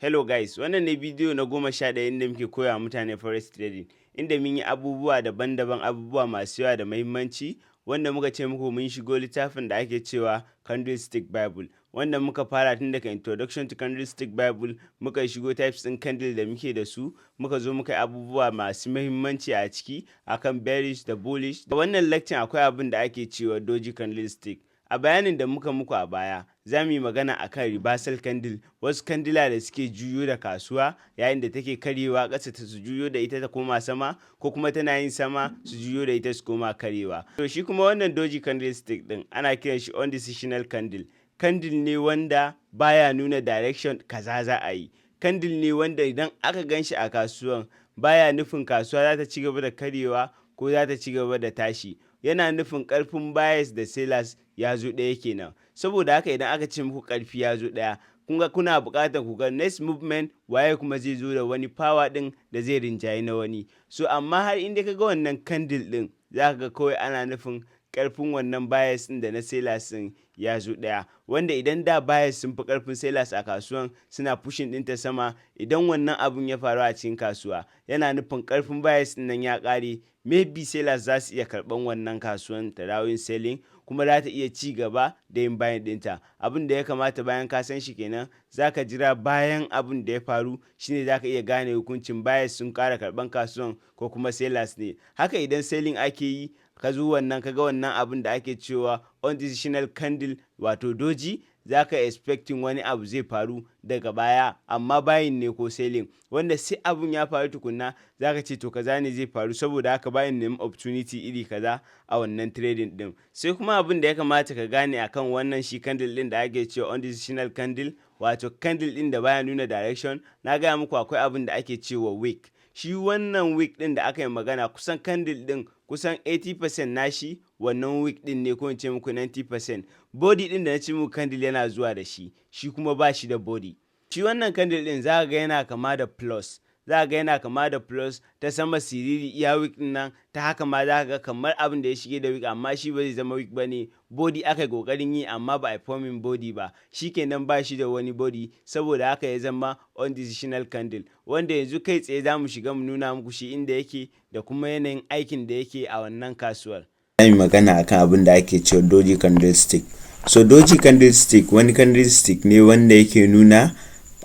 Hello guys, wannan ne bidiyo na 11 inda muke koya mutane forex trading, inda mun yi abubuwa daban-daban, abubuwa masu yawa da muhimmanci, wanda muka ce muku mun shigo littafin da ake cewa candlestick bible, wanda muka fara tun daga introduction to candlestick bible, muka shigo types ɗin candle da muke da su, muka zo muka yi abubuwa masu muhimmanci a ciki akan bearish da bullish. Da wannan lecture akwai abin da ake cewa doji candlestick. A bayanin da muka muku a baya, za mu yi magana akan reversal candle, wasu kandila da suke juyo da kasuwa yayin da take karyewa ƙasa ta su juyo da ita ta koma sama, ko kuma tana yin sama su juyo da ita su koma karyewa. To shi kuma wannan doji candlestick din ana kiran shi undecisional candle. Candle ne wanda baya nuna direction kaza za a yi. Candle ne wanda idan aka gan shi a kasuwan baya nufin kasuwa za ta ci gaba da karyewa ko za ta ci gaba da tashi. Yana nufin ƙarfin buyers da sellers ya zo ɗaya kenan. Saboda haka idan aka ce muku ƙarfi ya zo ɗaya, kuna buƙatar ku ga next movement waye kuma zai zo da wani power ɗin da zai rinjayi na wani. So amma har inda ka ga wannan candle ɗin, za ka ga kawai ana nufin ƙarfin wannan buyers ɗin da na sellers ɗin ya zo ɗaya, wanda idan da buyers sun fi ƙarfin sellers a kasuwan suna pushing ɗinta sama, idan wannan abun ya faru a cikin kasuwa yana nufin ƙarfin buyers ɗin nan ya ƙare, maybe sellers za su iya karɓan wannan kasuwan ta dawo yin selling, kuma za ta iya ci gaba da yin buying ɗinta. Abin da ya kamata bayan ka san shi kenan, za ka jira bayan abin da ya faru shine za ka iya gane hukuncin buyers sun ƙara karɓan kasuwan ko kuma sellers ne. Haka idan selling ake yi, ka zo wannan kaga wannan abin da ake cewa undecisional candle wato doji, za ka expecting wani abu zai faru daga baya, amma buying ne ko selling, wanda sai abun ya faru tukunna za ka ce to kaza ne zai faru, saboda haka buying nemi opportunity iri kaza a wannan trading din. Sai kuma abin da ya kamata ka gane akan wannan shi candle din da ake cewa undecisional candle, wato candle din da baya nuna direction, na gaya muku akwai abin da ake cewa wick. Shi wannan wick din da aka yi magana, kusan candle din kusan 80% nashi wannan wick din ne, ko in ce muku 90%. Body din da na ce muku candle yana zuwa da shi, shi kuma ba shi da body. Shi wannan candle din za ga yana kama da plus, za ga yana kama da plus ta sama siriri iya wick din nan, ta haka ma za ga kamar abin da ya shige da wick, amma shi ba zai zama wick ba ne, body aka yi kokarin yi amma ba a forming body ba, shi kenan ba shi da wani body, saboda haka ya zama undecisional candle, wanda yanzu kai tsaye za mu shiga mu nuna muku shi inda yake da kuma yanayin aikin da yake a wannan kasuwar. Zan yi magana akan abin da ake cewa doji candlestick. So doji candlestick wani candlestick ne wanda yake nuna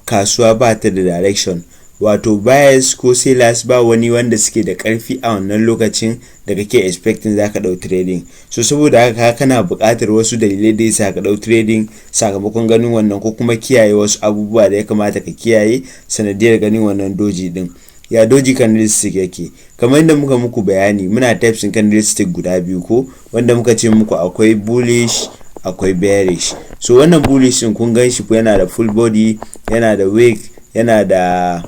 kasuwa ba ta da direction, wato buyers ko sellers ba wani wanda suke da ƙarfi a wannan lokacin da kake expecting za ka ɗau trading. So saboda haka kana buƙatar wasu dalilai da yasa ka ɗau trading sakamakon ganin wannan, ko kuma kiyaye wasu abubuwa da ya kamata ka kiyaye sanadiyar ganin wannan doji din. Ya doji candlestick yake, kamar yadda muka muku bayani, muna types in candlestick guda biyu ko, wanda muka ce muku akwai bullish akwai bearish. So wannan bullish din kun gan shi yana da full body, yana da wick, yana da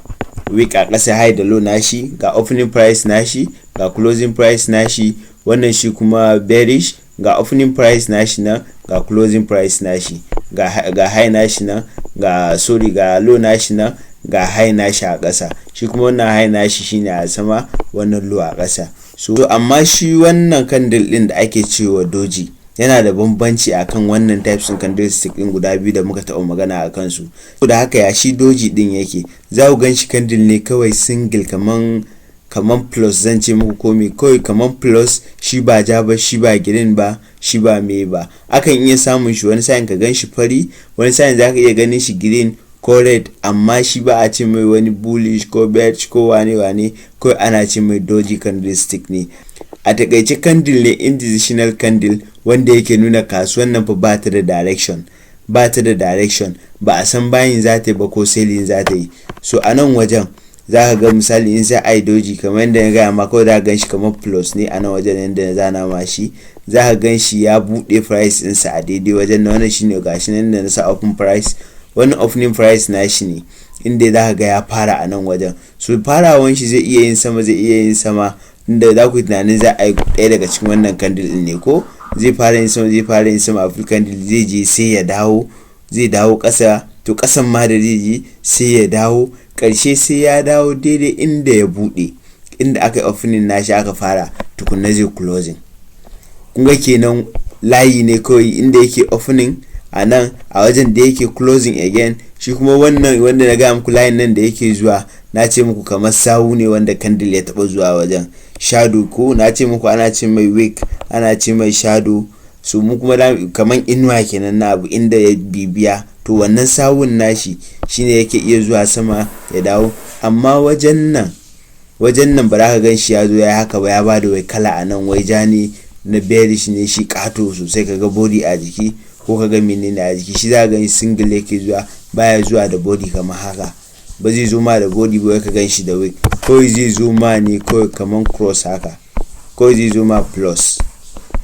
wick a ƙasa high da low nashi, ga opening price nashi, ga closing price nashi. Wannan shi kuma bearish, ga opening price nashi nan, ga closing price nashi, ga high nashi nan, ga low nashi nan, ga high nashi a ƙasa. Shi kuma wannan high nashi shine a sama, wannan low a ƙasa. So amma shi wannan candle din da ake cewa doji yana da bambanci akan wannan types din candlestick din guda biyu da muka taɓa magana a kansu. Saboda haka ya shi doji din yake, za ku gan shi candle ne kawai single, kaman plus, zan ce muku komai kawai kaman plus, shi ba ja ba, shi ba green ba, shi ba me ba. Akan iya samun shi wani sa'in ka gan shi fari, wani sa'in za ka iya ganin shi green ko red, amma shi ba a ce mai wani bullish ko bearish ko wane, kawai ana ce mai doji candlestick ne. A takaice candle ne indecisional candle wanda yake nuna kasuwan nan fa ba ta da direction, ba a san buying za ta yi ba ko selling za ta yi. So a nan wajen za ka ga misali in sai ai doji kamar yadda na gaya ma, kawai za ka gan shi kamar plus ne a nan wajen yadda na zana ma shi, za ka gan shi ya buɗe price ɗinsa a daidai wajen na, wannan shine gashi nan da na sa open price, wannan opening price na shi ne inda za ka ga ya fara a nan wajen. So farawan shi zai iya yin sama, zai iya yin sama, inda za ku yi tunanin za a yi ɗaya daga cikin wannan candle ɗin ne ko, zai fara yin sama a full candle, zai je sai ya dawo, zai dawo ƙasa, to ƙasan ma da zai je sai ya dawo, ƙarshe sai ya dawo daidai inda ya buɗe, inda aka yi opening nashi aka fara, tukunna zai closing. Kun ga kenan layi ne kawai, inda yake opening a nan, a wajen da yake closing again shi kuma wannan wanda na ga muku line nan da yake zuwa na ce muku kamar sawu ne wanda candle ya taba zuwa wajen shadow ko na ce muku ana ce mai wick ana ce mai shadow. So mu kuma kamar inuwa kenan na abu inda ya bibiya to wannan sawun nashi shine yake iya zuwa sama ya dawo. Amma wajen nan ba za ka gan shi ya zo ya haka ba, ya bada wai kala a nan wai ja ne na bearish ne shi kato sosai, kaga body a jiki ko kaga menene a jiki. Shi za ka gan single yake zuwa, baya zuwa da body kamar haka, ba zai zo ma da body ba ka gan shi da wick, kawai zai zo ma ne kawai kamar cross haka, kawai zai zo ma plus,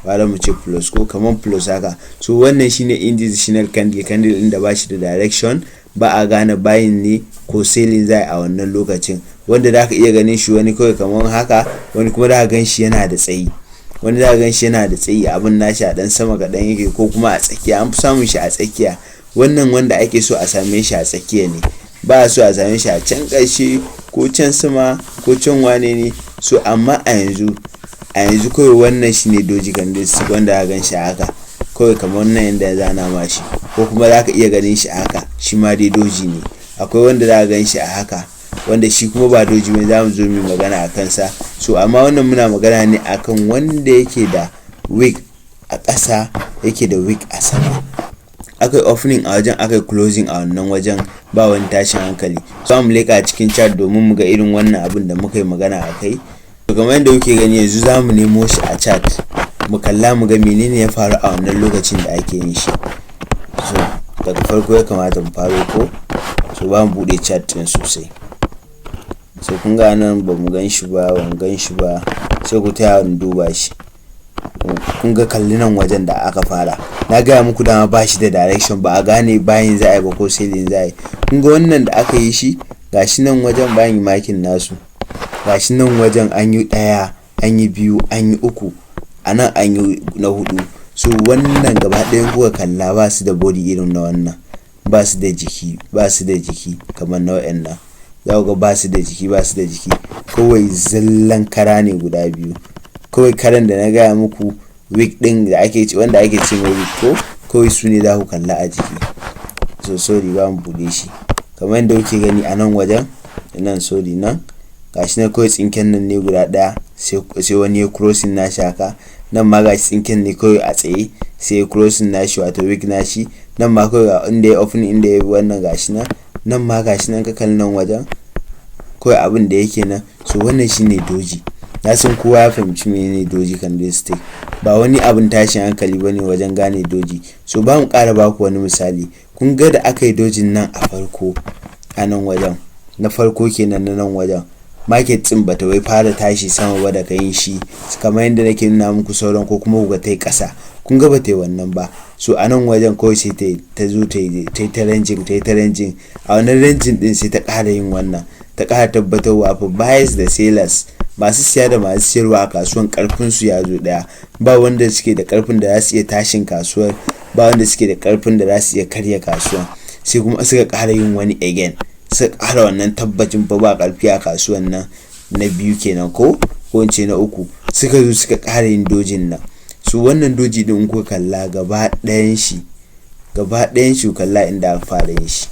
bada mu ce plus ko kamar plus haka. So wannan shine indecisional candle inda ba shi da direction, ba a gane buying ne ko selling zai a wannan lokacin, wanda za ka iya ganin shi wani kawai kamar haka, wani kuma za ka gan shi yana da tsayi, wani za ka gan shi yana da tsayi abin nashi a dan sama kaɗan yake ko kuma a tsakiya. An fi samun shi a tsakiya, wannan wanda ake so a same shi a tsakiya ne, ba a so a same shi a can ƙarshe ko can sama ko can wane ne. So amma a yanzu kawai wannan shine doji candlestick wanda ka gan shi haka kawai kamar wannan yanda ya zana ma shi, ko kuma za ka iya ganin shi a haka shi ma dai doji ne. Akwai wanda za ka gan shi a haka wanda shi kuma ba doji ne, za mu zo mu magana a kansa. So amma wannan muna magana ne akan wanda yake da wick a ƙasa yake da wick a sama, akai opening a wajen akai closing a wannan wajen ba wani tashin hankali. So mu leka cikin chart domin mu ga irin wannan abin da muka yi magana a kai. To kamar yadda kuke gani yanzu za mu nemo shi a chart mu kalla mu ga menene ya faru a wannan lokacin da ake yin shi. So daga farko ya kamata mu faro ko, so ba mu bude chart din sosai. So kun ga nan ba mu gan shi ba, sai ku taya mu duba shi. Kun ga kalli nan wajen da aka fara, na gaya muku dama ba shi da direction, ba a gane bayin za a yi ba ko selling za a yi. Kun ga wannan da aka yi shi gashi nan wajen bayan makin nasu, gashi nan wajen an yi 1, an yi 2, an yi 3, a nan an yi na 4. So wannan gaba ɗayan kuka kalla ba su da body irin na wannan, ba su da jiki kamar na wa'annan, za ku ga ba su da jiki, kawai zallan kara ne guda biyu. Kawai karan da na gaya muku wick din da wanda ake ce mai wick ko, kawai su ne za ku kalla a jiki. So sorry ba mu bude shi kamar yadda kuke gani a nan wajen nan, sorry nan gashi na kawai tsinken nan ne guda ɗaya, sai wani ya crossing nashi haka, nan ma gashi tsinken ne kawai a tsaye sai ya crossing nashi wato wick nashi, nan ma kawai inda ya opening inda ya wannan gashi nan ma gashi nan ka kalli nan wajen kawai abin da yake nan. So wannan shine doji, na san kowa ya fahimci menene doji candlestick, ba wani abin tashin hankali bane wajen gane doji. So ba mu ƙara baku wani misali. Kun ga da aka yi dojin nan a farko a nan wajen, na farko kenan na nan wajen, market din bata wai fara tashi sama ba daga yin shi kamar yadda nake nuna muku sauran, ko kuma ku ga tai ƙasa, kun ga bata yi wannan ba. So a nan wajen kawai sai ta zo ta yi ta ranging a wannan ranging din sai ta ƙara yin wannan, ta ƙara tabbatarwa fa buyers da sellers, masu siya da masu siyarwa a kasuwan karfin su ya zo daya, ba wanda suke da karfin da za su iya tashin kasuwar, ba wanda suke da karfin da za su iya karya kasuwan. Sai kuma suka ƙara yin wani again, suka ƙara wannan tabbacin fa ba karfi a kasuwan nan na biyu kenan ko in ce na uku, suka zo suka ƙara yin dojin nan. So wannan doji din kuka kalla gaba ɗayan shi kalla inda aka fara yin shi,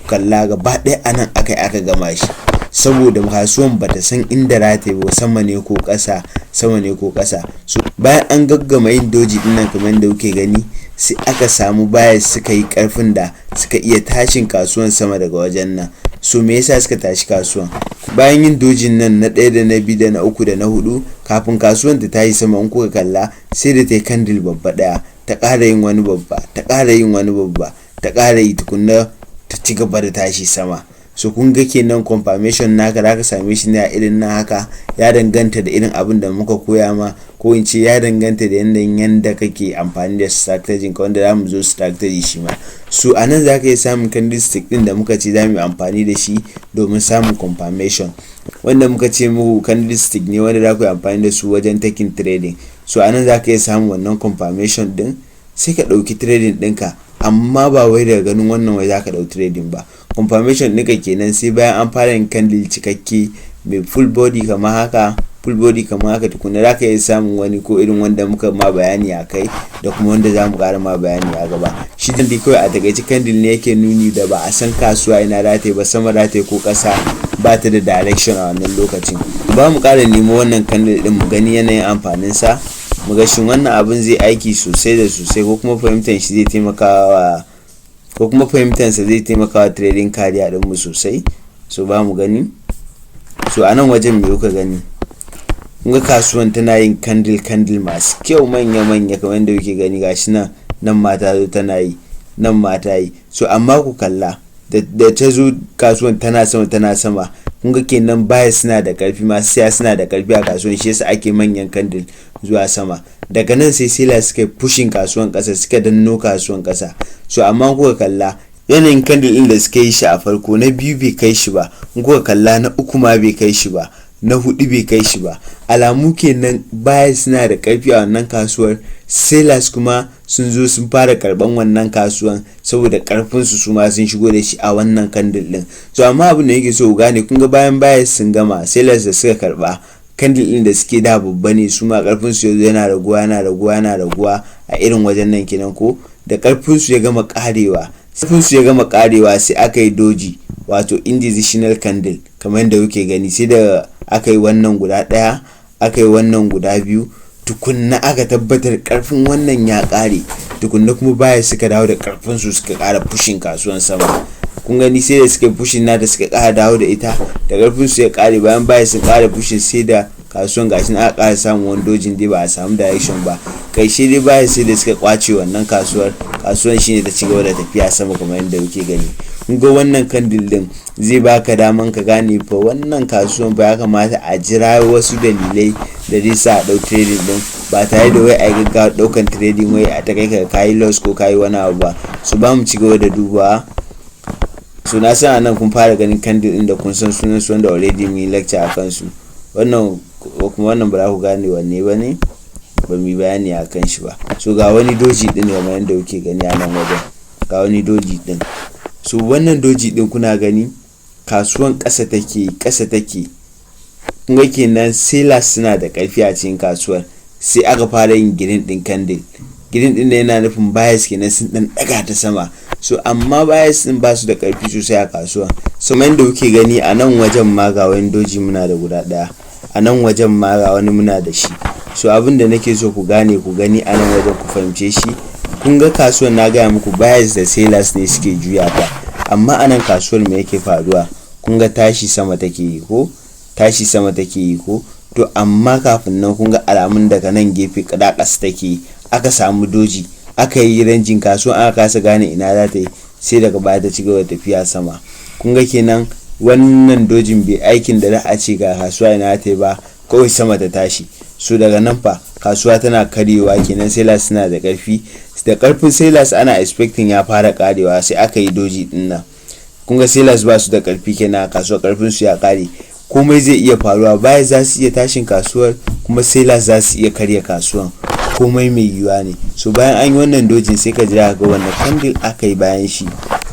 kalla gaba ɗaya anan aka gama shi, saboda kasuwan bata san inda rataye ba, sama ne ko ƙasa. So bayan an gaggama yin doji din nan kamar da kuke gani, sai aka samu buyers suka yi karfin da suka iya tashin kasuwan sama daga wajen nan. So me yasa suka tashi kasuwan? Bayan yin dojin nan na 1 da na 2 da na 3 da na 4, kafin kasuwan ta tashi sama in kuka kalla sai da ta yi candle babba daya, ta ƙara yin wani babba, ta ƙara yi tukunna ta ci gaba da tashi sama. So kun ga kenan confirmation naka zaka same shi ne a irin na haka, ya danganta da irin abin da muka koya ma, ko in ce ya danganta da yanda kake amfani da strategy ka, wanda zamu zo strategy shi ma. So anan zaka iya samun candlestick din da muka ce zamu yi amfani da shi domin samun confirmation, wanda muka ce muku candlestick ne wanda za ku yi amfani da su wajen taking trading. So anan zaka iya samun wannan confirmation din, sai ka dauki trading ɗinka, amma ba wai daga ganin wannan wai zaka dauki trading ba. Confirmation ɗinka kenan sai bayan an fara yin candle cikakke mai full body kamar haka tukuna za ka iya samun wani ko irin wanda muka ma bayani a kai, da kuma wanda za mu ƙara ma bayani a gaba. shi dai kawai a takaice candle ne yake nuni da ba a san kasuwa ina rataye ba, sama rataye ko ƙasa, ba ta da direction a wannan lokacin. Ba mu ƙara nemo wannan candle din mu gani yanayin amfanin sa, mu ga shin wannan abin zai aiki sosai da sosai ko kuma fahimtar shi zai taimakawa zai taimakawa trading kariya din mu sosai. So ba mu gani. So a nan wajen me kuka gani? Kun ga kasuwan tana yin candle masu kyau manya kamar yadda kuke gani, gashi nan mata zo tana yi, nan mata yi. So amma ku kalla da ta zo kasuwan tana sama, kun ga kenan baya suna da karfi, masu siya suna da karfi a kasuwan, shi yasa ake manyan candle zuwa sama. Daga nan sai sila suka pushing kasuwan kasa, suka danno kasuwan kasa. So amma kuka kalla yanayin candle din da suka yi shi a farko, na biyu bai kai shi ba, kuka kalla na uku ma bai kai shi ba, na hudu bai kai shi ba. Alamu kenan baya suna da karfi a wannan kasuwar, sellers kuma sun zo sun fara karban wannan kasuwan saboda karfin su ma sun shigo da shi a wannan candle din. So amma abin da yake so ku gane, kun ga bayan buyers sun gama, sellers da suka karba candle din da suke da babba ne, su ma karfin su yanzu yana raguwa a irin wajen nan kenan ko. Da karfin su ya gama karewa sai aka yi doji, wato indecisional candle kamar yadda kuke gani. Sai da aka yi wannan guda daya, aka yi wannan guda biyu, tukunna aka tabbatar karfin wannan ya kare, tukunna kuma baya suka dawo da karfin su suka kara pushing kasuwan sama. Kun gani sai da suka pushing na da suka kara dawo da ita, da karfin su ya kare, bayan baya su kara pushing sai da kasuwan gashi aka kara samun wani dojin dai ba a samu direction ba. Kai shi dai baya sai da suka kwace wannan kasuwan shine ta cigaba da tafiya sama kamar yadda kuke gani. Kun ga wannan candle din zai baka daman ka gane fa wannan kasuwan ba ya kamata a jira wasu dalilai da zai sa a dau trading din, ba tare da wai a gaggawa daukan trading wai a ta kai ka kayi loss ko kayi wani abu ba. So ba mu cigaba da dubawa. So na san anan kun fara ganin candle din da kun san sunan su wanda already mun yi lecture akan su. Wannan kuma wannan ba za ku gane wanne ba ne, ba mu yi bayani akan shi ba. So ga wani doji din kamar yadda kuke gani a nan wajen, ga wani doji din. So wannan doji din kuna gani kasuwan ƙasa take. Kun ga kenan sellers suna da ƙarfi a cikin kasuwar, sai aka fara yin green din candle. Green din da yana nufin buyers kenan sun dan daga ta sama. So amma buyers din ba su da ƙarfi sosai a kasuwa. So man da kuke gani a nan wajen ma ga wani doji muna da guda daya, a nan wajen ma ga wani muna da shi. So abin da nake so ku gane ku gani a nan wajen ku fahimce shi, kun ga kasuwar na gaya muku buyers da sellers ne suke juya ta, amma a nan kasuwar me yake faruwa? Kun ga tashi sama take yi ko, to amma kafin nan kun ga alamun daga nan gefe kadakas take yi, aka samu doji, aka yi ranjin kasuwar, aka kasa gane ina za ta yi, sai daga baya ta ci gaba tafiya sama. Kun ga kenan wannan dojin bai aikin da za a ce ga kasuwa ina ta yi ba, kawai sama ta tashi. So daga nan fa kasuwa tana karewa kenan, sellers suna da karfi, da karfin sellers ana expecting ya fara karewa sai aka yi doji din nan. Kun ga sellers ba su da karfi kenan, kasuwa karfin su ya kare, komai zai iya faruwa. Baya za su iya tashin kasuwar, kuma sellers za su iya karya kasuwan, komai mai yiwuwa ne. So bayan an yi wannan dojin sai ka jira ga wannan candle aka yi bayan shi,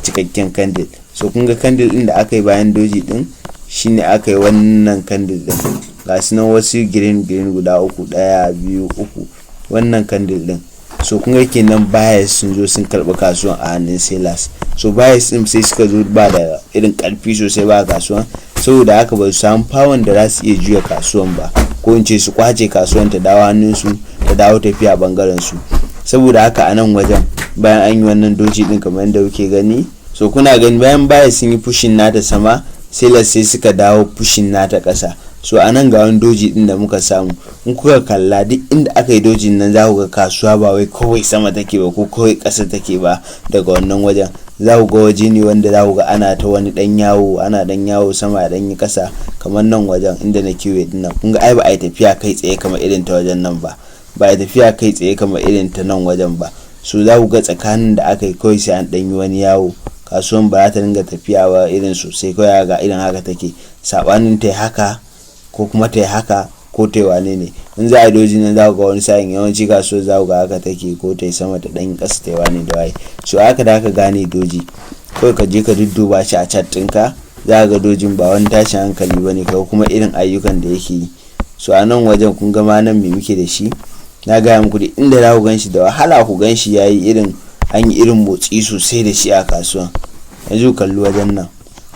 cikakken candle. So kun ga candle din da aka yi bayan doji din shine aka yi wannan candle din, ga su nan wasu green guda uku, 1 2 3, wannan candle din. So kun ga kenan buyers sun zo sun karɓi kasuwan a hannun sellers. So buyers din sai suka zo ba da irin karfi sosai ba kasuwan, saboda haka ba su samu power da za su iya juya kasuwan ba, ko in ce su kwace kasuwan ta dawo hannun su, ta dawo tafiya bangaren su. Saboda haka a nan wajen bayan an yi wannan doji din kamar yadda kuke gani, so kuna gani bayan buyers sun yi pushing nata sama, sellers sai suka dawo pushing nata kasa. So a nan ga wani doji din da muka samu, in kuka kalla duk inda aka yi dojin nan za ku ga kasuwa ba wai kawai sama take ba ko kawai ƙasa take ba. Daga wannan wajen za ku ga waje ne wanda za ku ga ana ta wani dan yawo, ana dan yawo sama dan yi ƙasa, kamar nan wajen inda na kiwe din nan. Kun ga ai ba a yi tafiya kai tsaye kamar irin ta wajen nan ba, nan wajen ba. So za ku ga tsakanin da aka yi kawai sai an dan yi wani yawo, kasuwan ba za ta dinga tafiya ba irin sosai, kawai ga irin haka take, sabanin ta haka ko kuma ta haka ko ta wane ne. In za a doji nan za ku ga wani sa'in yawanci kasuwar za ku ga haka take, ko ta sama ta dan kasa ta wane da waye. So haka da aka gane doji, kawai ka je ka dudduba shi a chat ɗinka, za ka ga dojin ba wani tashin hankali bane, ko kuma irin ayyukan da yake yi. So a nan wajen kun ga ma nan me muke da shi, na gaya muku da inda za ku gan shi da wahala ku gan shi yayi irin an yi irin motsi sosai da shi a kasuwan. Yanzu kalli wajen nan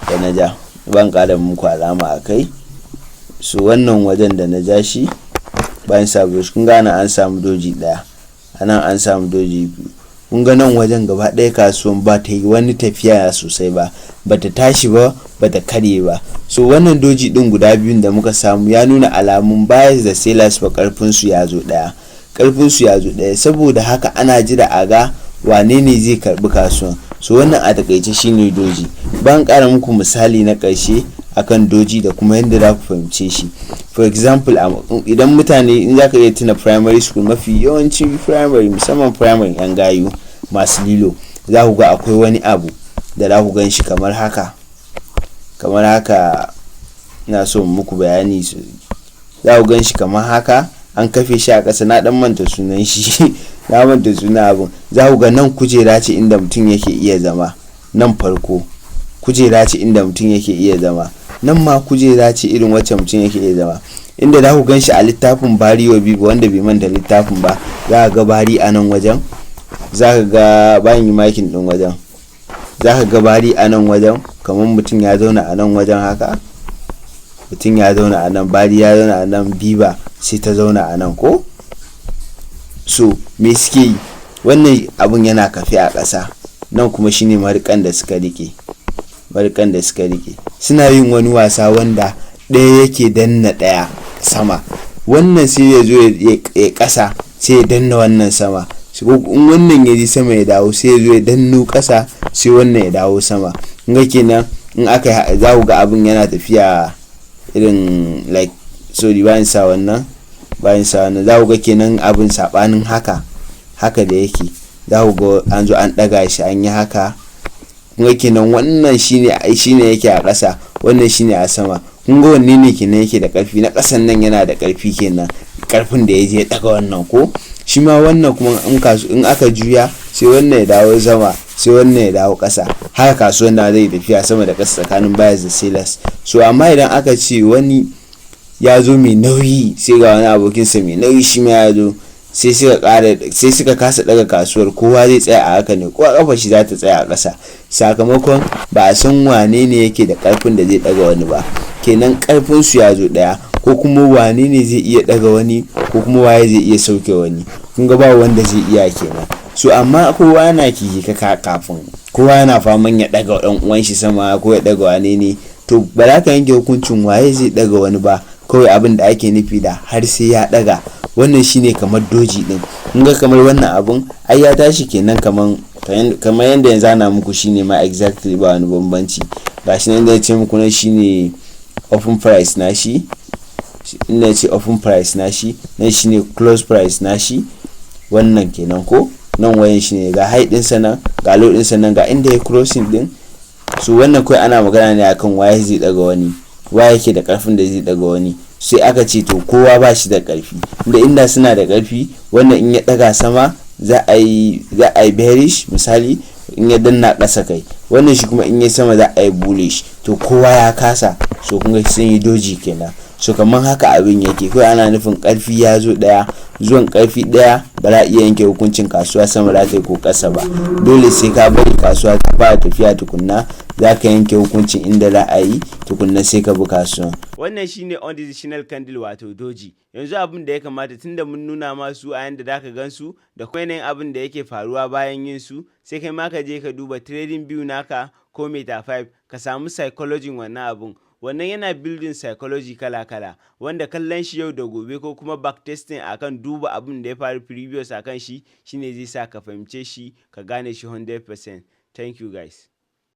da na ja, ban ƙara muku alama a kai. So wannan wajen da na ja shi bayan sabo shi, kun gane an samu doji ɗaya, anan an samu doji biyu. Kun ga nan wajen gaba ɗaya kasuwan ba ta yi wani tafiya sosai ba, bata tashi ba, bata karye ba. So wannan doji ɗin guda biyun da muka samu ya nuna alamun buyers da sellers fa ƙarfin su ya zo ɗaya, saboda haka ana jira a ga wane ne zai karbi kasuwan. So wannan a takaice shine doji. Ban ƙara muku misali na ƙarshe akan doji da kuma yadda za ku fahimce shi. For example, idan mutane, in za ka iya tuna primary school, mafi yawancin primary, musamman primary yan gayu masu lilo, za ku ga akwai wani abu da za ku gan shi kamar haka, ina so muku bayani. Za ku gan shi kamar haka, an kafe shi a ƙasa, na dan manta sunan shi na manta sunan abun. Za ku ga nan kujera ce inda mutum yake iya zama, nan farko kujera ce inda mutum yake iya zama, nan ma kujera ce irin wacce mutum yake iya zama. Inda za ku gan shi a littafin BYB, wanda bai manta littafin ba, za ka ga bari a nan wajen, za ka ga bayan yi makin din wajen, za ka ga bari a nan wajen, kamar mutum ya zauna a nan wajen haka, mutum ya zauna a nan, bari ya zauna a nan, biba sai ta zauna a nan ko. So me suke yi? Wannan abun yana kafe a ƙasa, nan kuma shine marikan da suka rike, suna yin wani wasa wanda ɗaya yake danna ɗaya sama, wannan sai ya zo ya ƙasa sai ya danna wannan sama, in wannan ya ji sama ya dawo sai ya zo ya danno ƙasa sai wannan ya dawo sama. In ga kenan in aka za ku ga abin yana tafiya irin like, sorry bayan sa wannan za ku ga kenan abin sabanin haka da yake, za ku ga an zo an ɗaga shi an yi haka. Kun ga kenan wannan shine yake a ƙasa, wannan shine a sama. Kun ga wanne ne kenan yake da ƙarfi? Na ƙasan nan yana da ƙarfi kenan, ƙarfin da ya je ya ɗaga wannan ko. Shi ma wannan kuma in aka juya sai wannan ya dawo sama, sai wannan ya dawo ƙasa, haka kasuwan da zai tafiya sama da ƙasa tsakanin buyers da sellers. So amma idan aka ce wani ya zo mai nauyi, sai ga wani abokinsa mai nauyi shi ma ya zo, sai suka kasa daga kasuwar, kowa zai tsaya a haka ne, kowa kafa shi za ta tsaya a ƙasa, sakamakon ba a san wane ne yake da ƙarfin da zai daga wani ba. Kenan ƙarfin su ya zo ɗaya, ko kuma wane ne zai iya daga wani, ko kuma waye zai iya sauke wani. Kun ga ba wanda zai iya kenan. So amma kowa yana kikika kafin, kowa yana faman ya daga ɗan uwan shi sama ko ya daga wane ne, to ba za ka yanke hukuncin waye zai daga wani ba, kawai abin da ake nufi da har sai ya daga. Wannan shine kamar doji din. Kun ga kamar wannan abun ai ya tashi kenan, kamar yanda yanzu ana muku shine ma exactly, ba wani bambanci. Gashi nan da ya ce muku nan shine open price nashi, inda ce open price nashi, nan shine close price nashi, wannan kenan ko. Nan wayan shine ga high din sa nan, ga low din sa nan, ga inda ya crossing din. So wannan kai ana magana ne akan waye zai daga wani, waye yake da karfin da zai daga wani. Sai aka ce to kowa ba shi da karfi, inda suna da karfi, wannan in ya daga sama za a yi bearish misali, in ya danna ƙasa kai, wannan shi kuma in ya sama za a yi bullish. To kowa ya kasa, so kun ga sun yi doji kenan. So kamar haka abin yake, kawai ana nufin karfi ya zo daya, zuwan karfi daya ba za a iya yanke hukuncin kasuwa sama za ta yi ko ƙasa ba. Dole sai ka bari kasuwa ta fara tafiya tukunna, za ka yanke hukuncin inda za a yi tukunna sai ka bi kasuwa. Wannan shine on-decisional candle wato doji. Yanzu abin da ya kamata, tunda mun nuna masu a yanda za ka gan su da kuma yanayin abin da yake faruwa bayan yin su, sai kai ma ka je ka duba trading view naka ko meta 5 ka samu psychology wannan abun. Wannan yana building psychology kala-kala, wanda kallon shi yau da gobe ko kuma backtesting akan duba abin da ya faru previous akan shi shine zai sa ka fahimce shi, ka gane shi 100%. Thank you guys.